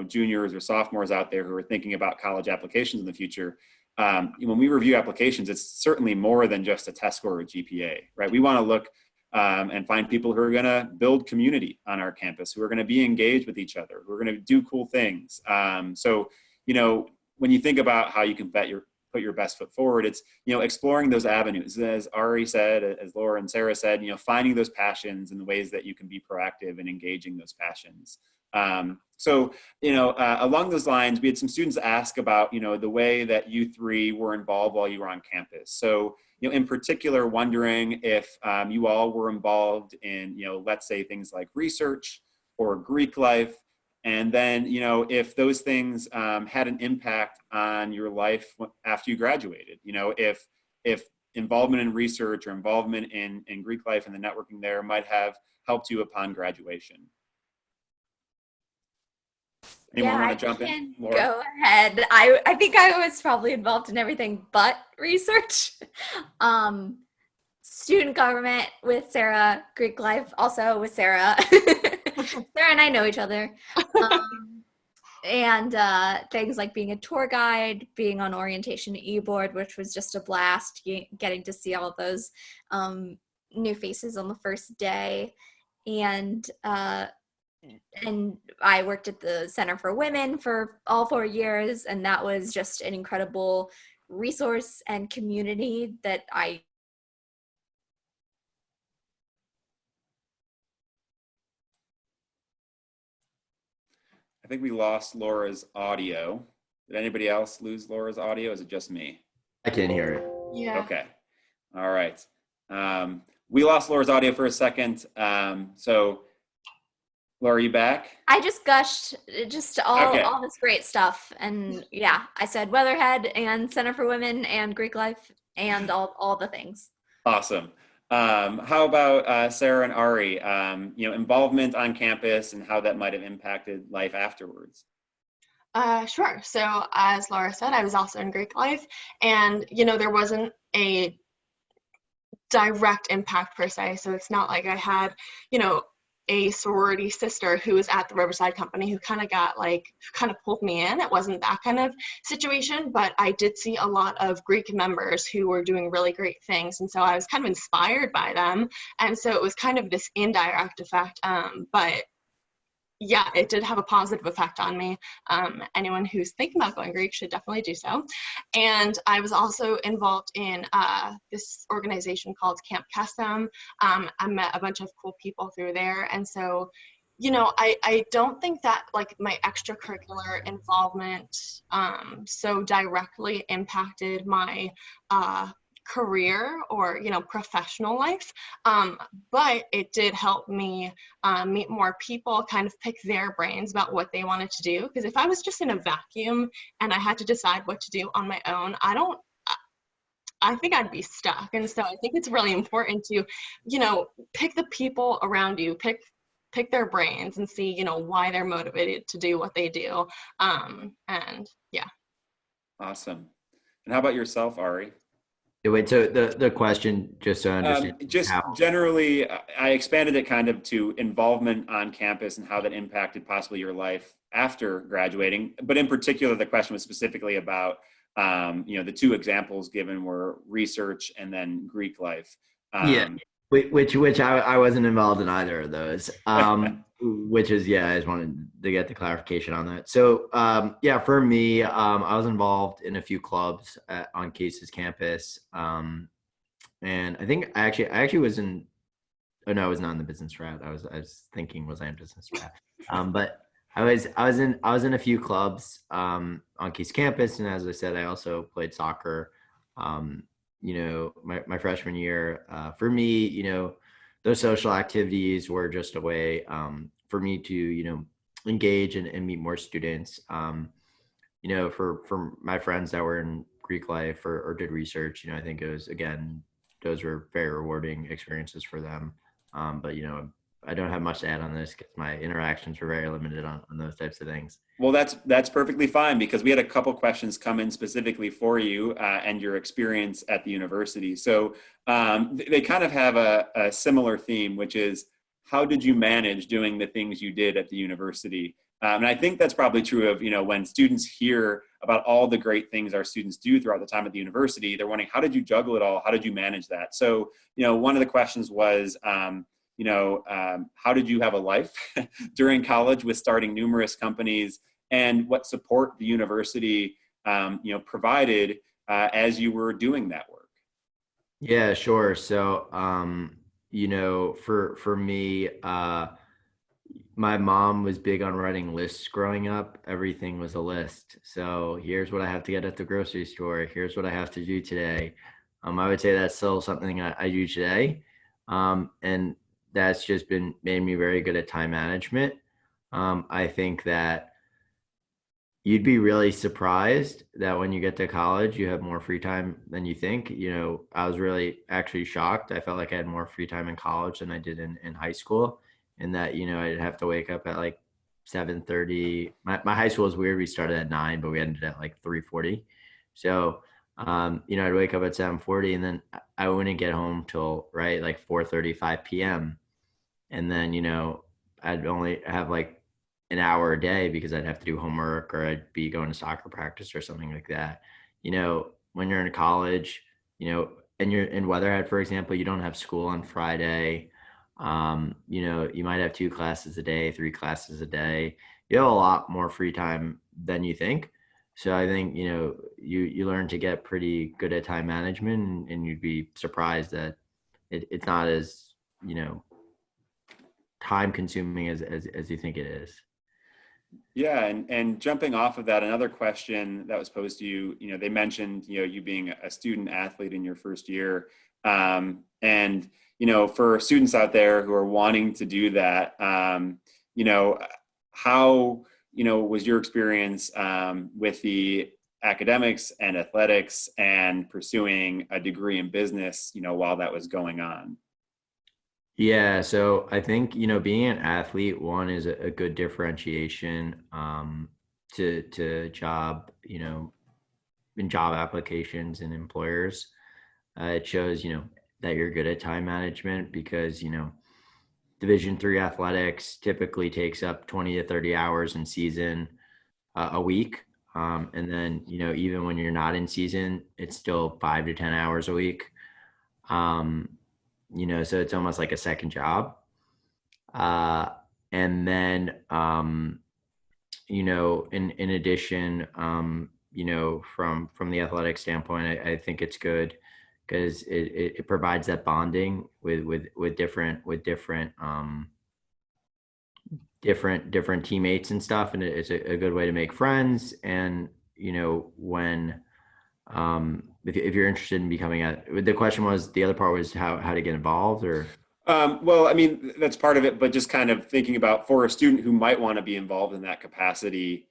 juniors or sophomores out there who are thinking about college applications in the future, when we review applications, it's certainly more than just a test score or a GPA, right? We want to look and find people who are going to build community on our campus, who are going to be engaged with each other, who are going to do cool things. So, when you think about how you can put your best foot forward, it's exploring those avenues, as Ari said, as Laura and Sarah said, finding those passions and the ways that you can be proactive in engaging those passions. So along those lines, we had some students ask about the way that you three were involved while you were on campus. So in particular, wondering if you all were involved in let's say things like research or Greek life. And then, if those things had an impact on your life after you graduated, if involvement in research or involvement in Greek life and the networking there might have helped you upon graduation. Anyone want to jump in? Laura? Go ahead. I think I was probably involved in everything but research. Student government with Sarah, Greek life also with Sarah. Sarah and I know each other. And things like being a tour guide, being on orientation e-board, which was just a blast, getting to see all those new faces on the first day. And I worked at the Center for Women for all 4 years, and that was just an incredible resource and community that I think we lost Laura's audio. Did anybody else lose Laura's audio? Is it just me? I can hear it. Yeah. Okay. All right. We lost Laura's audio for a second. So Laura, are you back? I just gushed all this great stuff. And yeah, I said Weatherhead and Center for Women and Greek life and all the things. Awesome. How about Sarah and Ari, involvement on campus and how that might have impacted life afterwards? Sure. So as Laura said, I was also in Greek life, and there wasn't a direct impact per se. So it's not like I had, you know, a sorority sister who was at the Riverside company who kind of pulled me in. It wasn't that kind of situation, but I did see a lot of Greek members who were doing really great things. And so I was kind of inspired by them. And so it was kind of this indirect effect. But yeah, it did have a positive effect on me. Anyone who's thinking about going Greek should definitely do so. And I was also involved in this organization called Camp Capstone. I met a bunch of cool people through there. And so, I don't think that like my extracurricular involvement so directly impacted my career or professional life, but it did help me meet more people, kind of pick their brains about what they wanted to do. Because if I was just in a vacuum and I had to decide what to do on my own, I think I'd be stuck. And so I think it's really important to pick the people around you, pick their brains and see why they're motivated to do what they do. And yeah. Awesome. And how about yourself, Ari? Wait, so the question, just so I understand Just how. generally, I expanded it kind of to involvement on campus and how that impacted possibly your life after graduating. But in particular, the question was specifically about, the two examples given were research and then Greek life. Yeah, which I wasn't involved in either of those. Which is, yeah, I just wanted to get the clarification on that. So yeah, for me, I was involved in a few clubs on Case's campus. And I think I actually was in, oh no, I was not in the business route. I was thinking, was I in business route? But I was in a few clubs on Case campus, and as I said, I also played soccer. My freshman year, for me, those social activities were just a way for me to, engage and meet more students. For my friends that were in Greek life or did research, I think it was, again, those were very rewarding experiences for them. But, I don't have much to add on this because my interactions were very limited on those types of things. Well, that's perfectly fine because we had a couple questions come in specifically for you and your experience at the university. So they kind of have a similar theme, which is how did you manage doing the things you did at the university? And I think that's probably true of, when students hear about all the great things our students do throughout the time at the university, they're wondering, how did you juggle it all? How did you manage that? So, one of the questions was, how did you have a life during college with starting numerous companies, and what support the university, provided as you were doing that work? Yeah, sure. So, for me, my mom was big on writing lists growing up. Everything was a list. So here's what I have to get at the grocery store. Here's what I have to do today. I would say that's still something I do today. And that's just made me very good at time management. I think that you'd be really surprised that when you get to college, you have more free time than you think. I was really actually shocked. I felt like I had more free time in college than I did in high school, and that, I'd have to wake up at like 7:30. My high school is weird. We started at 9, but we ended at like 3:40. So, I'd wake up at 7:40, and then I wouldn't get home till like 4:35 p.m. And then, I'd only have like an hour a day because I'd have to do homework or I'd be going to soccer practice or something like that. When you're in college, and you're in Weatherhead, for example, you don't have school on Friday. You might have 2 classes a day, 3 classes a day. You have a lot more free time than you think. So I think, you learn to get pretty good at time management, and you'd be surprised that it's not as, time consuming as you think it is. Yeah, and jumping off of that, another question that was posed to you, they mentioned, you being a student athlete in your first year. And, for students out there who are wanting to do that, how, was your experience with the academics and athletics and pursuing a degree in business, while that was going on? Yeah, so I think, being an athlete, one is a good differentiation. to job, in job applications and employers. It shows, that you're good at time management because, Division III athletics typically takes up 20 to 30 hours in season a week. And then, even when you're not in season, it's still 5 to 10 hours a week. So it's almost like a second job. And then, in addition, from the athletic standpoint, I think it's good because it provides that bonding with different teammates and stuff, and it's a good way to make friends. And when if you're interested in becoming the question was, the other part was how to get involved, or well, I mean, that's part of it, but just kind of thinking about for a student who might want to be involved in that capacity,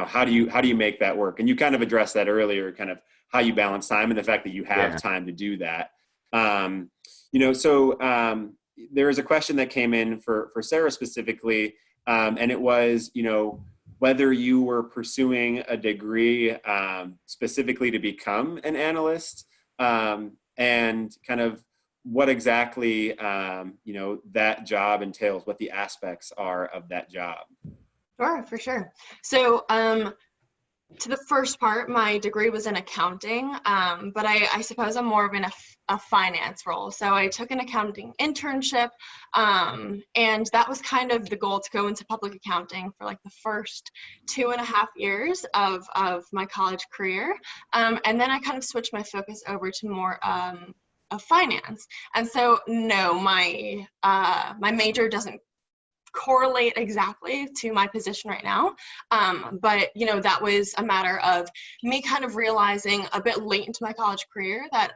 how do you make that work? And you kind of addressed that earlier, kind of how you balance time and the fact that you have time to do that. There is a question that came in for Sarah specifically, and it was, whether you were pursuing a degree specifically to become an analyst, and kind of what exactly, that job entails, what the aspects are of that job. Sure, for sure. So to the first part, my degree was in accounting, but I suppose I'm more of in a finance role. So I took an accounting internship, and that was kind of the goal, to go into public accounting for like the first 2.5 years of my college career. And then I kind of switched my focus over to more of finance. And so no, my major doesn't correlate exactly to my position right now. But, that was a matter of me kind of realizing a bit late into my college career that,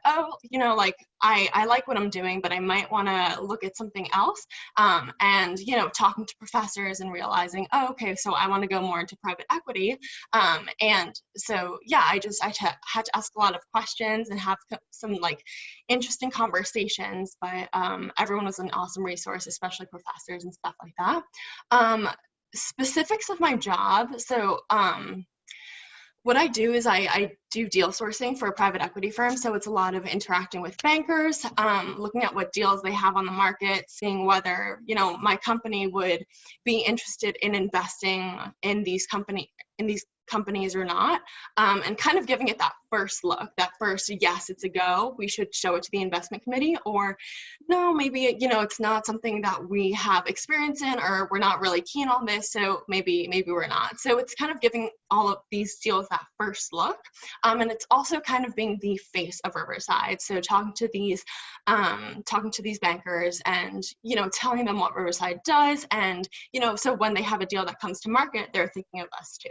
I like what I'm doing, but I might want to look at something else. And, talking to professors and realizing, okay, so I want to go more into private equity. And so, yeah, I had to ask a lot of questions and have some interesting conversations, but everyone was an awesome resource, especially professors and stuff like that. Specifics of my job. So what I do is I do deal sourcing for a private equity firm. So it's a lot of interacting with bankers, looking at what deals they have on the market, seeing whether, my company would be interested in investing in these companies or not, and kind of giving it that first look, that first, yes, it's a go, we should show it to the investment committee, or no, maybe, it's not something that we have experience in, or we're not really keen on this, so maybe we're not. So it's kind of giving all of these deals that first look, and it's also kind of being the face of Riverside. So talking to these bankers and, telling them what Riverside does, and, so when they have a deal that comes to market, they're thinking of us too.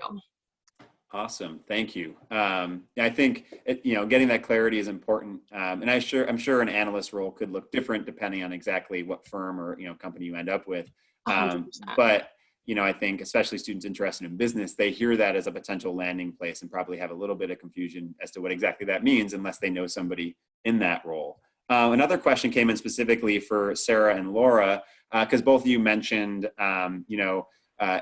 Awesome. Thank you. I think, getting that clarity is important. And I'm sure an analyst role could look different depending on exactly what firm or, company you end up with. 100%. But, I think especially students interested in business, they hear that as a potential landing place and probably have a little bit of confusion as to what exactly that means unless they know somebody in that role. Another question came in specifically for Sarah and Laura, because both of you mentioned,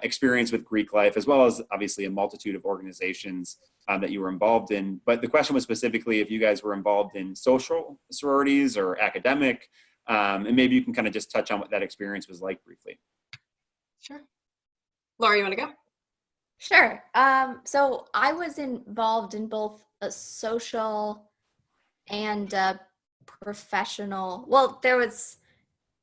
experience with Greek life, as well as obviously a multitude of organizations that you were involved in. But the question was specifically if you guys were involved in social sororities or academic, and maybe you can kind of just touch on what that experience was like briefly. Sure. Laura, you want to go? Sure. So I was involved in both a social and a professional. Well, there's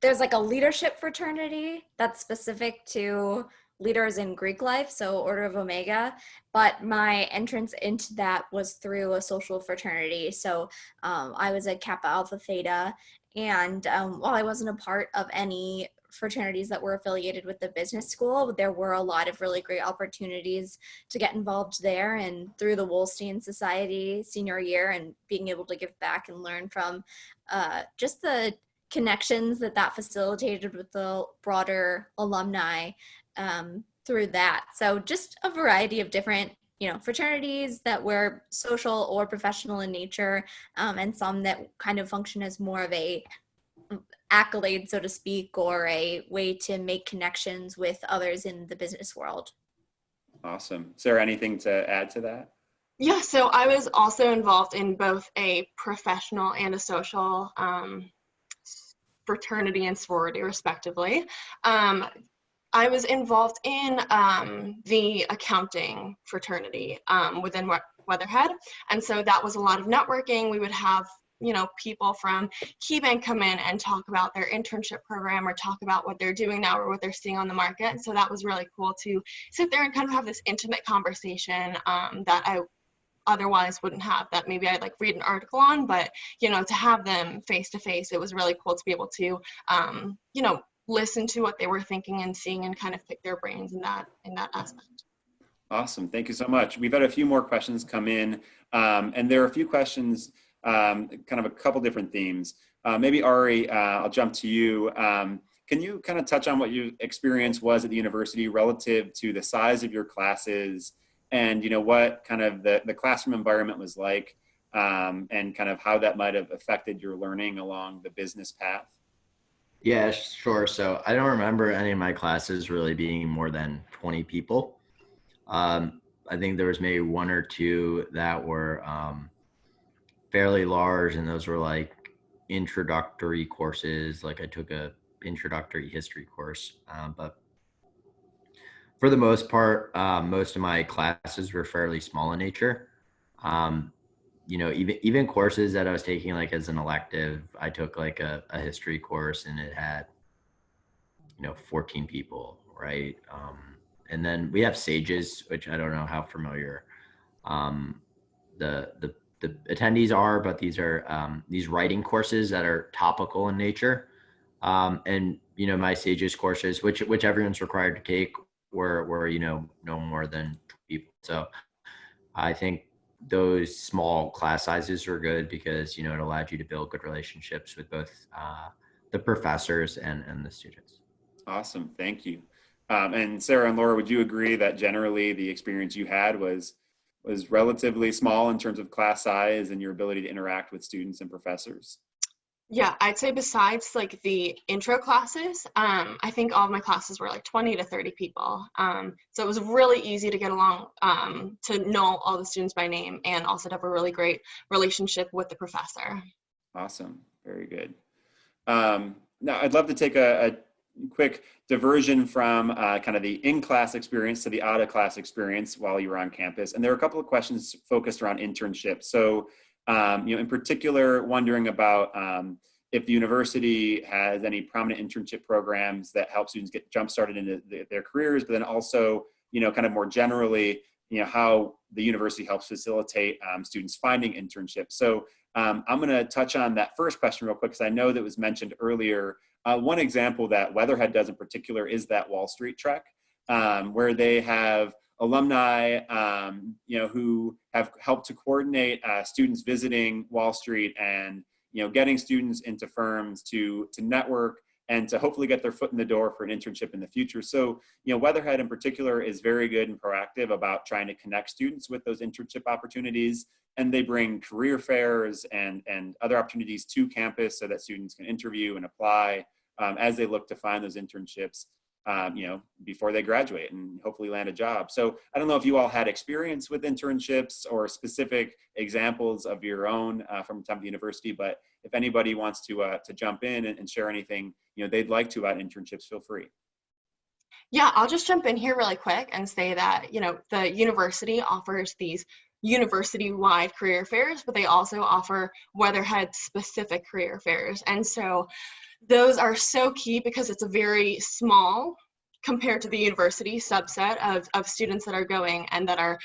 like a leadership fraternity that's specific to leaders in Greek life, so Order of Omega, but my entrance into that was through a social fraternity. So I was a Kappa Alpha Theta, and while I wasn't a part of any fraternities that were affiliated with the business school, there were a lot of really great opportunities to get involved there, and through the Wolstein Society senior year, and being able to give back and learn from just the connections that facilitated with the broader alumni through that. So just a variety of different, fraternities that were social or professional in nature, and some that kind of function as more of a accolade, so to speak, or a way to make connections with others in the business world. Awesome. Sarah, anything to add to that? Yeah, so I was also involved in both a professional and a social fraternity and sorority, respectively. Um, I was involved in the accounting fraternity within Weatherhead. And so that was a lot of networking. We would have, people from KeyBank come in and talk about their internship program or talk about what they're doing now or what they're seeing on the market. And so that was really cool to sit there and kind of have this intimate conversation that I otherwise wouldn't have, that maybe I'd like read an article on, but to have them face to face, it was really cool to be able to listen to what they were thinking and seeing and kind of pick their brains in that aspect. Awesome. Thank you so much. We've had a few more questions come in, and there are a few questions, kind of a couple different themes. Maybe Ari, I'll jump to you. Can you kind of touch on what your experience was at the university relative to the size of your classes and, what kind of the classroom environment was like, and kind of how that might have affected your learning along the business path? Yeah, sure. So I don't remember any of my classes really being more than 20 people. I think there was maybe one or two that were fairly large, and those were like introductory courses. Like I took a introductory history course, but for the most part, most of my classes were fairly small in nature. Um, even courses that I was taking like as an elective, I took like a history course and it had 14 people, right? And then we have SAGEs, which I don't know how familiar um, the attendees are, but these are these writing courses that are topical in nature. And my SAGEs courses, which everyone's required to take, were no more than 2 people. So I think those small class sizes are good because it allowed you to build good relationships with both the professors and the students. Awesome. Thank you. And Sarah and Laura, would you agree that generally the experience you had was relatively small in terms of class size and your ability to interact with students and professors? Yeah, I'd say besides like the intro classes, I think all of my classes were like 20 to 30 people. So it was really easy to get along, to know all the students by name and also to have a really great relationship with the professor. Awesome. Very good. Now I'd love to take a quick diversion from kind of the in-class experience to the out-of-class experience while you were on campus. And there are a couple of questions focused around internships. So, in particular, wondering about if the university has any prominent internship programs that help students get jump-started into their careers, but then also, kind of more generally, how the university helps facilitate students finding internships. So I'm going to touch on that first question real quick because I know that was mentioned earlier. One example that Weatherhead does in particular is that Wall Street Trek, where they have alumni, who have helped to coordinate students visiting Wall Street and, getting students into firms to network and to hopefully get their foot in the door for an internship in the future. So, Weatherhead in particular is very good and proactive about trying to connect students with those internship opportunities. And they bring career fairs and other opportunities to campus so that students can interview and apply as they look to find those internships, before they graduate and hopefully land a job. So I don't know if you all had experience with internships or specific examples of your own from time at the university, but if anybody wants to jump in and share anything they'd like to about internships, feel free. Yeah, I'll just jump in here really quick and say that, the university offers these university-wide career fairs, but they also offer Weatherhead-specific career fairs. And so those are so key because it's a very small, compared to the university, subset of students that are going and that are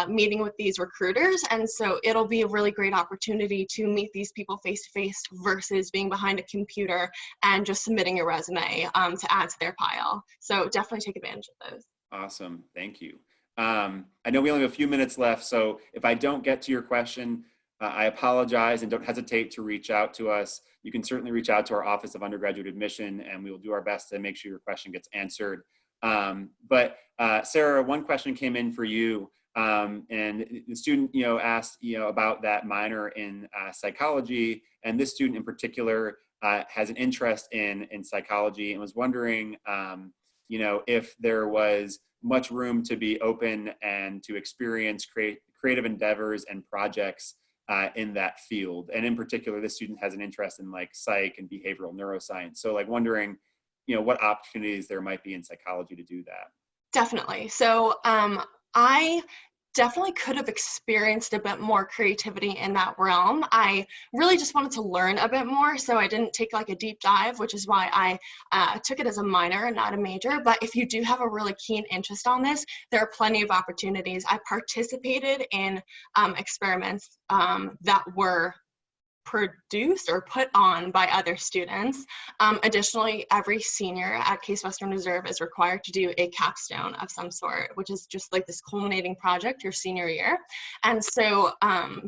meeting with these recruiters. And so it'll be a really great opportunity to meet these people face-to-face versus being behind a computer and just submitting your resume to add to their pile. So definitely take advantage of those. Awesome. Thank you. I know we only have a few minutes left, so if I don't get to your question, I apologize and don't hesitate to reach out to us. You can certainly reach out to our Office of Undergraduate Admission and we will do our best to make sure your question gets answered. But Sarah, one question came in for you, and the student asked about that minor in psychology, and this student in particular has an interest in psychology and was wondering if there was much room to be open and to experience creative endeavors and projects in that field. And in particular, this student has an interest in like psych and behavioral neuroscience. So like wondering, what opportunities there might be in psychology to do that. Definitely. So I definitely could have experienced a bit more creativity in that realm. I really just wanted to learn a bit more, so I didn't take like a deep dive, which is why I took it as a minor and not a major. But if you do have a really keen interest on this, there are plenty of opportunities. I participated in experiments that were produced or put on by other students. Additionally, every senior at Case Western Reserve is required to do a capstone of some sort, which is just like this culminating project your senior year. And so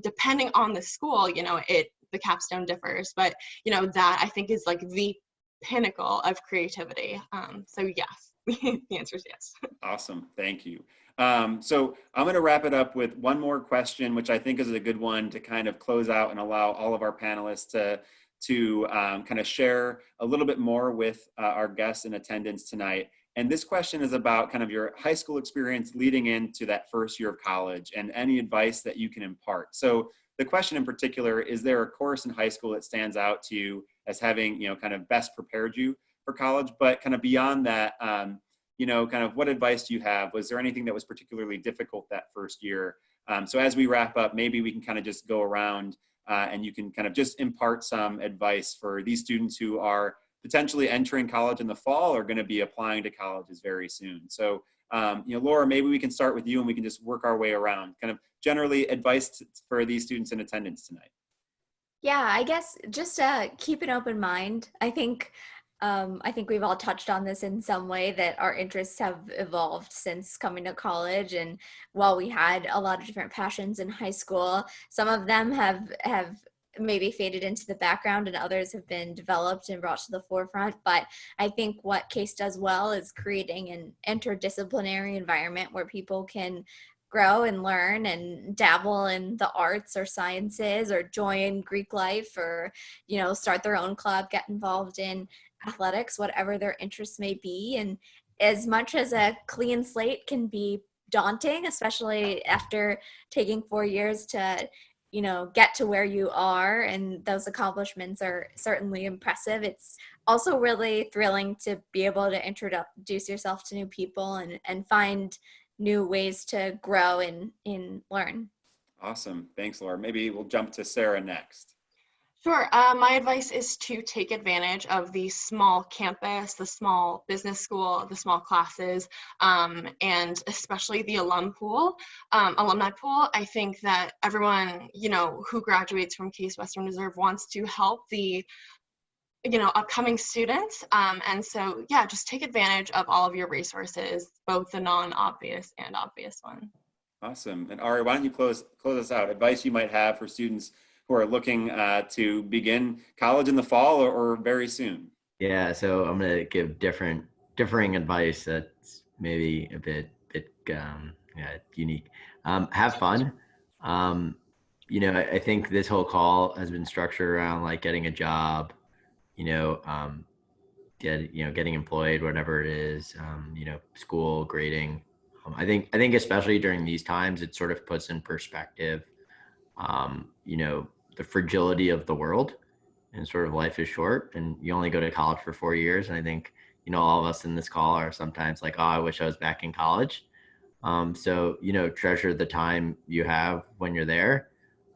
depending on the school, the capstone differs, but that I think is like the pinnacle of creativity. So yes, the answer is yes. Awesome, thank you. So I'm going to wrap it up with one more question, which I think is a good one to kind of close out and allow all of our panelists to kind of share a little bit more with our guests in attendance tonight. And this question is about kind of your high school experience leading into that first year of college and any advice that you can impart. So the question in particular, is there a course in high school that stands out to you as having, kind of best prepared you for college? But kind of beyond that, kind of what advice do you have? Was there anything that was particularly difficult that first year? So as we wrap up, maybe we can kind of just go around and you can kind of just impart some advice for these students who are potentially entering college in the fall or going to be applying to colleges very soon. So, Laura, maybe we can start with you and we can just work our way around. Kind of generally advice for these students in attendance tonight. Yeah, I guess just keep an open mind. I think we've all touched on this in some way, that our interests have evolved since coming to college. And while we had a lot of different passions in high school, some of them have maybe faded into the background and others have been developed and brought to the forefront. But I think what CASE does well is creating an interdisciplinary environment where people can grow and learn and dabble in the arts or sciences or join Greek life or, start their own club, get involved in athletics, whatever their interests may be. And as much as a clean slate can be daunting, especially after taking 4 years to, get to where you are, and those accomplishments are certainly impressive, it's also really thrilling to be able to introduce yourself to new people and find new ways to grow and learn. Awesome. Thanks, Laura. Maybe we'll jump to Sarah next. Sure. My advice is to take advantage of the small campus, the small business school, the small classes, and especially the alumni pool. I think that everyone, who graduates from Case Western Reserve wants to help the upcoming students. And so, yeah, just take advantage of all of your resources, both the non-obvious and obvious ones. Awesome. And Ari, why don't you close us out? Advice you might have for students who are looking to begin college in the fall or very soon? Yeah, so I'm going to give differing advice that's maybe a bit unique. Have fun. I think this whole call has been structured around like getting a job, getting employed, whatever it is, school, grading. I think especially during these times, it sort of puts in perspective, the fragility of the world, and sort of life is short and you only go to college for 4 years. And I think, all of us in this call are sometimes like, oh, I wish I was back in college. So, treasure the time you have when you're there,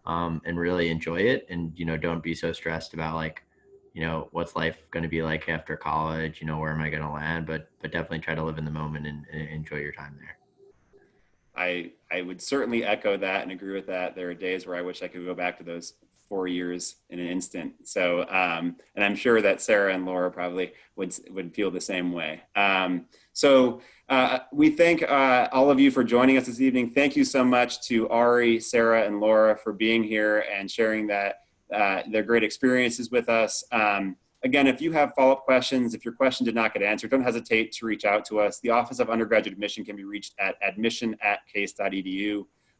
and really enjoy it. And, don't be so stressed about like, what's life going to be like after college, where am I going to land, but definitely try to live in the moment and enjoy your time there. I would certainly echo that and agree with that. There are days where I wish I could go back to those 4 years in an instant. So, and I'm sure that Sarah and Laura probably would feel the same way. So we thank all of you for joining us this evening. Thank you so much to Ari, Sarah, and Laura for being here and sharing their great experiences with us. Again, if you have follow-up questions, if your question did not get answered, don't hesitate to reach out to us. The Office of Undergraduate Admission can be reached at admission@case.edu.